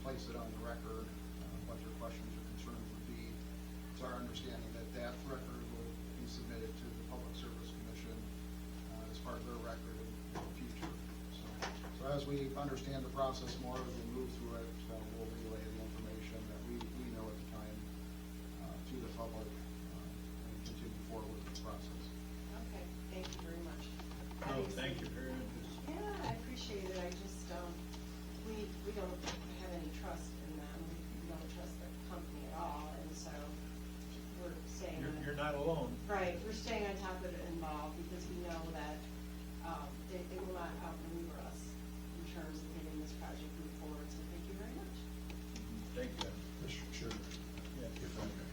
place it on the record, what their questions or concerns would be. It's our understanding that that record will be submitted to the Public Service Commission as part of their record in the future. So as we understand the process more, as we move through it, we'll relay the information that we know at the time to the public and continue forward with the process. Okay, thank you very much. Oh, thank you very much. Yeah, I appreciate it. I just, we don't have any trust in them. We don't trust the company at all, and so we're staying on. You're not alone. Right, we're staying on top of it involved because we know that they will not outmaneuver us in terms of getting this project moved forward, so thank you very much. Thank you. Mr. Chairman, Yeah. if I may.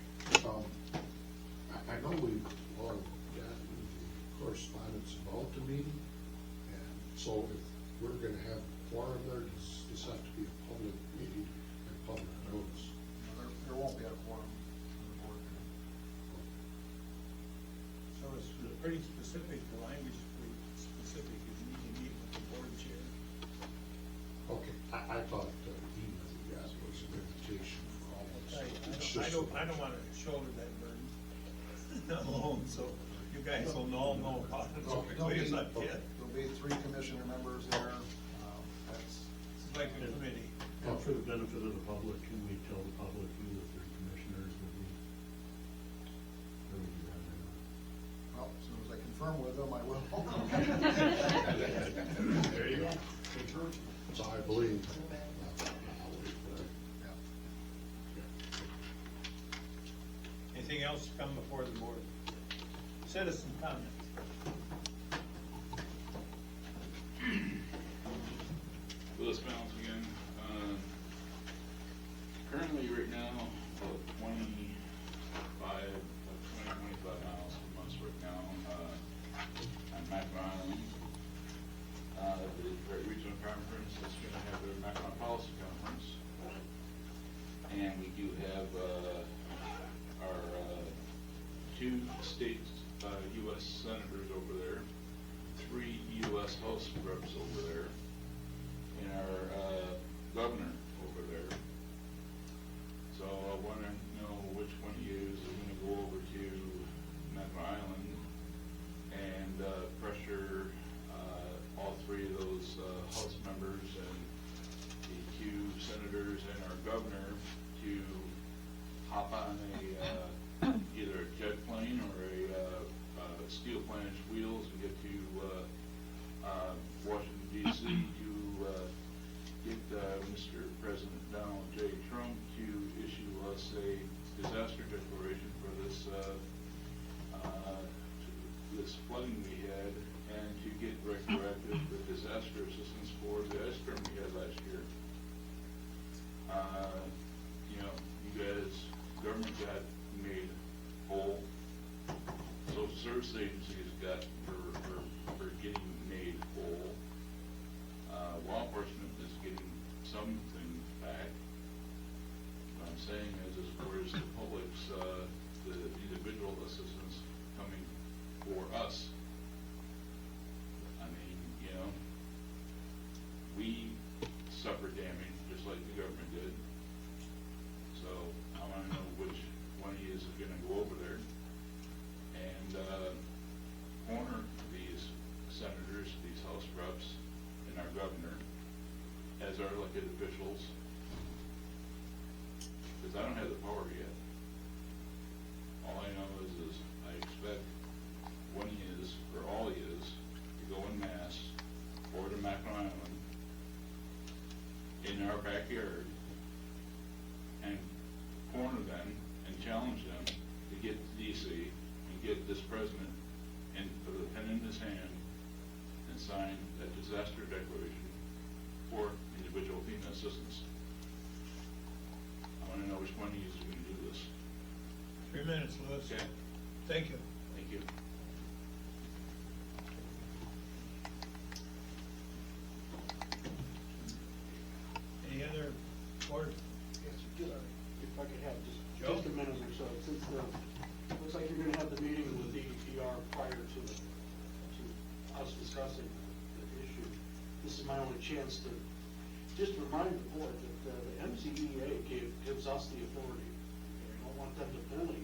I know we've all gotten the correspondence about the meeting, and so if we're gonna have quorum there, does this have to be a public meeting and public notice? There won't be a quorum on the board. So it's pretty specific, the language is pretty specific, if you need to meet with the board chair. Okay, I thought the email you got was an invitation for all of us. I don't wanna shoulder that burden. I'm alone, so you guys will all know about it as quickly as I can. There'll be 3 commissioner members there. That's It's like a committee. And for the benefit of the public, can we tell the public who the 3 commissioners will be? Or would you rather not? well, as soon as I confirm with them, I will. There you go. So I believe. Anything else to come before the board? Citizen comments. Willis Bounce again. Currently, right now, about 25 miles from us right now, on Macron Island. The regional conference is going to have their Macron Policy Conference. And we do have our 2 state U.S. senators over there, 3 U.S. House reps over there, and our governor over there. So I want to know which one of you is going to go over to Macron Island and pressure all 3 of those House members and the 2 senators and our governor to hop on either a jet plane or a steel plane wheels and get to Washington D.C. to get Mr. President Donald J. Trump to issue us a disaster declaration for this this flooding we had, and to get retroactive the disaster assistance for the ice storm we had last year. You know, you guys, government got made whole. Social service agencies got for getting made whole. Law enforcement is getting something back. What I'm saying is, as far as the public's, the individual assistance coming for us, I mean, you know, we suffer damage just like the government did. So I want to know which one of you is going to go over there and corner these senators, these House reps, and our governor as our elected officials, because I don't have the power yet. All I know is I expect one is, or all is, to go en masse over to Macron Island in our backyard and corner them and challenge them to get to DC and get this president and put a pen in his hand and sign that disaster declaration for individual FEMA assistance. I want to know which one of you is going to do this. 3 minutes, Lewis. Okay. Thank you. Thank you. Any other board? Yes, just, if I could have Joe? just a minute or so, since looks like you're gonna have the meeting with the DEPR prior to us discussing the issue. This is my only chance to just remind the board that the MCEA gives us the authority. I don't want them to bully.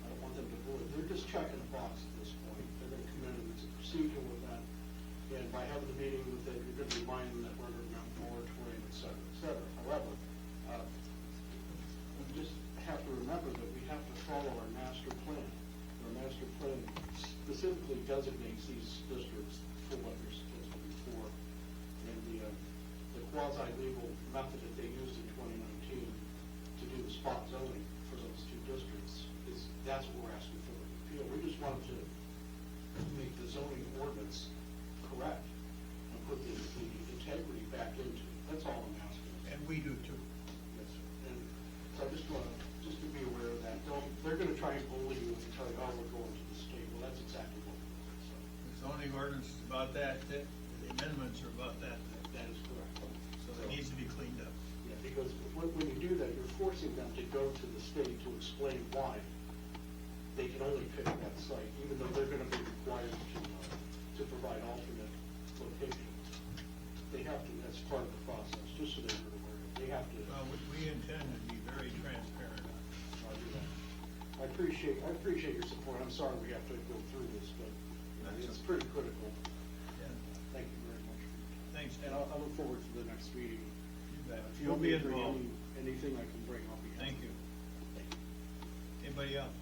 I don't want them to bully. They're just checking a box at this point. They're gonna come in and it's a procedure with that. And by having the meeting with them, you're gonna remind them that we're gonna have a moratorium, et cetera, et cetera. However, we just have to remember that we have to follow our master plan. Our master plan specifically designates these districts for what they're supposed to be for. And the quasi-legal method that they used in 2019 to do the spot zoning for those two districts that's what we're asking for the appeal. We just wanted to make the zoning ordinance correct and put the integrity back into it. That's all I'm asking. And we do too. Yes, sir. And so I just want to be aware of that. They're going to try and bully you and tell you, oh, we're going to the state. Well, that's exactly what we're doing. So The zoning ordinance is about that, the amendments are about that. that is correct. So it needs to be cleaned up. Yeah, because when you do that, you're forcing them to go to the state to explain why they can only pick that site, even though they're gonna be required to provide alternate locations. They have to, that's part of the process, just so they're aware. They have to. Well, we intend to be very transparent. I'll do that. I appreciate your support. I'm sorry we have to go through this, but it's pretty critical. Yeah. Thank you very much. Thanks, And Tim. I'll look forward to the next meeting. You bet. If you You'll want be me to bring involved. anything I can bring, I'll be happy. Thank you. Thank you. Anybody else?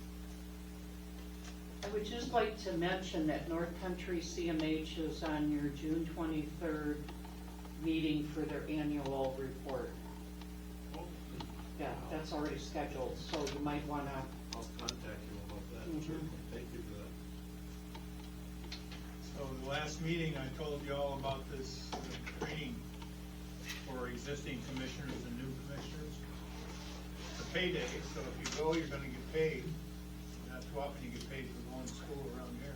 I would just like to mention that North Country CMH is on your June 23rd meeting for their annual report. Yeah, that's already scheduled, so you might want to. I'll contact you about that. Mhm. Thank you for that. So the last meeting, I told you all about this training for existing commissioners and new commissioners. It's a payday, so if you go, you're gonna get paid. Not too often you get paid for going to school around here.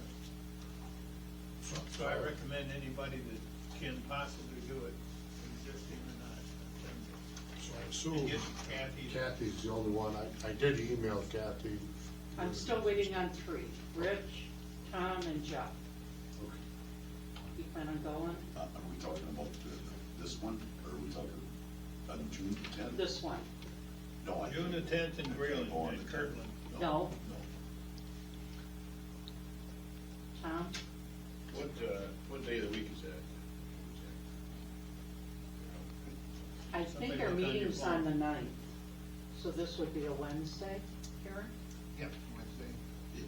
So I recommend anybody that can possibly do it, existing or not. So I And assume get Kathy. Kathy's the only one. I did email Kathy. I'm still waiting on 3, Rich, Tom, and Jeff. Okay. You plan on going? Are we talking about this one, or are we talking on June 10th? This one? No, I June the can't. 10th in I can't Grayling, go on in the 10th. Kirtland. No. No. Tom? What day of the week is that? I think Somebody our look on your meeting's phone. on the 9th, so this would be a Wednesday, Karen? Yep, Wednesday.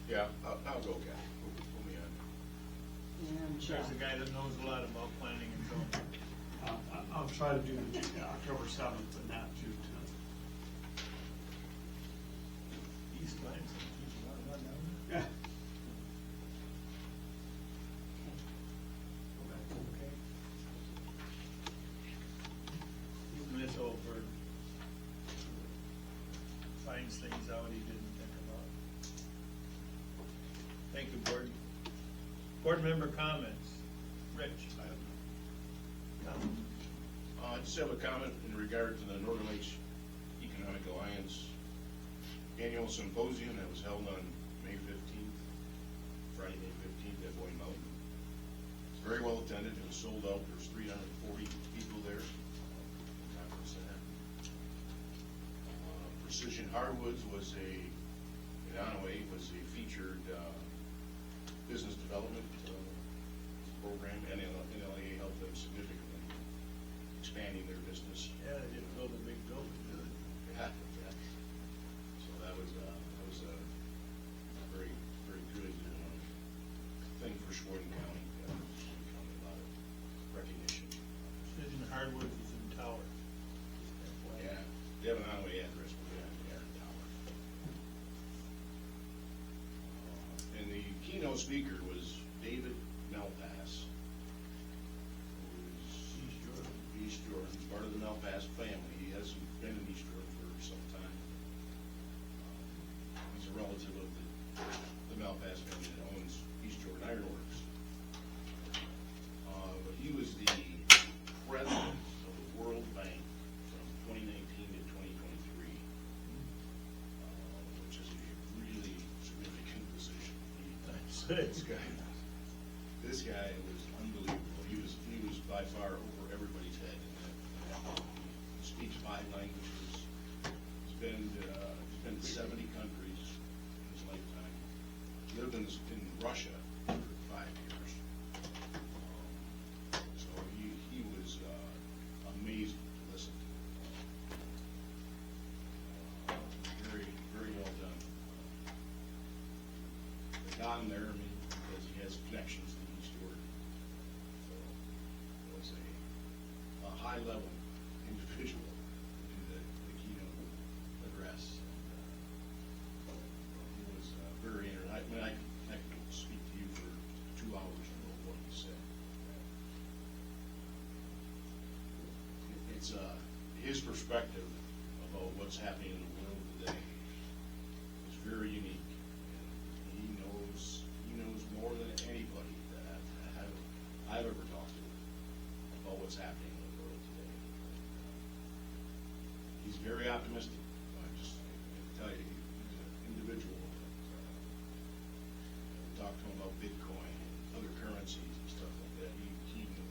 Yeah, I'll go, Kathy. Put me on. And Jeff. There's a guy that knows a lot about planning and zoning. I'll try to do October 7th, but not June 10th. He's fine, so he's a lot down Yeah. there. Okay. Even this old bird finds things out he didn't think about. Thank you, board. Board member comments. Rich? I just have a comment in regard to the Northern Lakes Economic Alliance Annual Symposium that was held on May 15th, Friday, May 15th at Boyne Mountain. It's very well attended, it was sold out, there's 340 people there. Conference center. Precision Hardwoods was in Onaway, was a featured business development program, and NLA helped them significantly expanding their business. Yeah, they did build a big building. Yeah, yeah. So that was a very, very good thing for Cheboygan County. Cheboygan County, a lot of recognition. Precision Hardwoods is in Tower. Yeah, they have an on-way address, but they're in Tower. And the keynote speaker was David Malpass, East Jordan, part of the Malpass family. He hasn't been in East Jordan for some time. He's a relative of the Malpass family that owns East Jordan Iron Works. But he was the president of the World Bank from 2019 to 2023, which is a really significant position. This guy was unbelievable. far over everybody's head. He speaks 5 languages. He's been to 70 countries in his lifetime. He lived in Russia for 5 years. So he was amazing to listen to. Very, very well done. They got him there, I mean, because he has connections to East Jordan. So it was a high-level individual to do the keynote address. He was very I mean, I could speak to you for 2 hours on what he said. It's his perspective about what's happening in the world today is very unique. And he knows more than anybody that I've ever talked to about what's happening in the world today. He's very optimistic. I can tell you, he's an individual. Talked to him about Bitcoin and other currencies and stuff like that. He knew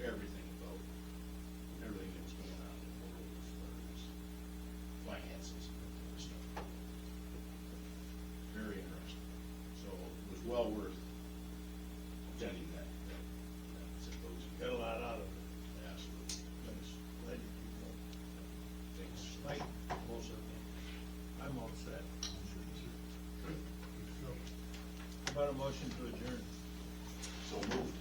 everything about everything that was going on in the world as far as finances and that kind of stuff. Very interesting. So it was well worth attending that symposium. Got a lot out of it. Absolutely. Thanks. Glad you keep going. Thanks. Mike? I'm all set. How about a motion to adjourn? So moved.